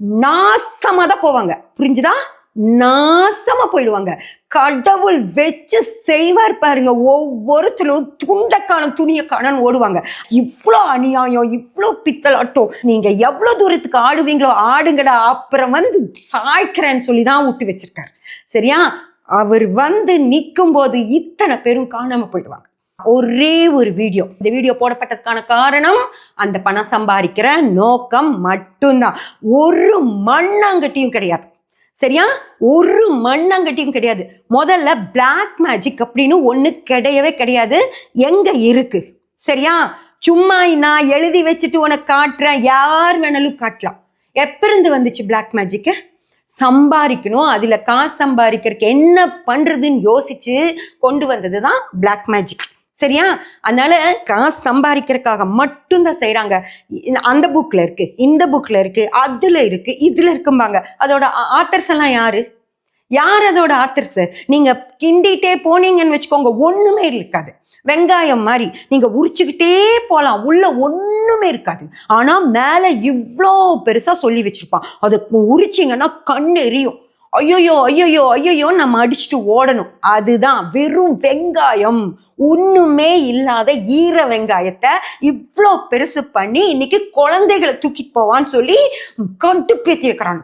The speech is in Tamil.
நாசமா தான் போவாங்க. புரிஞ்சுதா? நாசமா போயிடுவாங்க. கடவுள் வச்சு செய்வார் பாருங்க. ஒவ்வொருத்தரும் துண்டக்கான துணியக்கான ஓடுவாங்க. இவ்வளோ அநியாயம், இவ்வளோ பித்தலாட்டம். நீங்க எவ்வளவு தூரத்துக்கு ஆடுவீங்களோ ஆடுங்கடா, அப்புறம் வந்து சாய்க்கிறேன்னு சொல்லிதான் விட்டு வச்சிருக்காரு. சரியா? அவர் வந்து நிற்கும் போது இத்தனை பேரும் காணாம போயிடுவாங்க. ஒரே ஒரு வீடியோ. இந்த வீடியோ போடப்பட்டதுக்கான காரணம் அந்த பணம் சம்பாதிக்கிற நோக்கம் மட்டும்தான். ஒரு மண்ணாங்கட்டியும் கிடையாது. சரியா? ஒரு மண்ணாங்கட்டியும் கிடையாது. முதல்ல பிளாக் மேஜிக் அப்படின்னு ஒண்ணு கிடையவே கிடையாது. எங்க இருக்கு? சரியா? சும்மா நான் எழுதி வச்சுட்டு உனக்கு காட்டுறேன், யார் வேணாலும் காட்டலாம். எப்ப இருந்து வந்துச்சு பிளாக் மேஜிக்? சம்பாதிக்கணும், அதுல காசு சம்பாதிக்கிறதுக்கு என்ன பண்றதுன்னு யோசிச்சு கொண்டு வந்ததுதான் பிளாக் மேஜிக். சரியா? அதனால காசு சம்பாதிக்கிறதுக்காக மட்டும்தான் செய்யறாங்க. அந்த புக்ல இருக்கு, இந்த புக்ல இருக்கு, அதுல இருக்கு, இதுல இருக்கும்பாங்க. அதோட ஆத்தர்ஸ் எல்லாம் யாரு? யார் அதோட ஆத்தர்ஸ்? நீங்க கிண்டிட்டே போனீங்கன்னு வச்சுக்கோங்க, ஒண்ணுமே இருக்காது. வெங்காயம் மாதிரி நீங்க உரிச்சுக்கிட்டே போலாம், உள்ள ஒண்ணுமே இருக்காது. ஆனா மேல இவ்வளோ பெருசா சொல்லி வச்சிருப்பான். அதை உரிச்சிங்கன்னா கண் எரியும். ஐயோயோ ஐயோயோ ஐயோயோ நம்ம அடிச்சுட்டு ஓடணும். அதுதான் வெறும் வெங்காயம். ஒண்ணுமே இல்லாத ஈர வெங்காயத்தை இவ்வளோ பெருசு பண்ணி இன்னைக்கு குழந்தைகளை தூக்கிட்டு போவான்னு சொல்லி கட்டுப்பேத்தி வைக்கிறாங்க.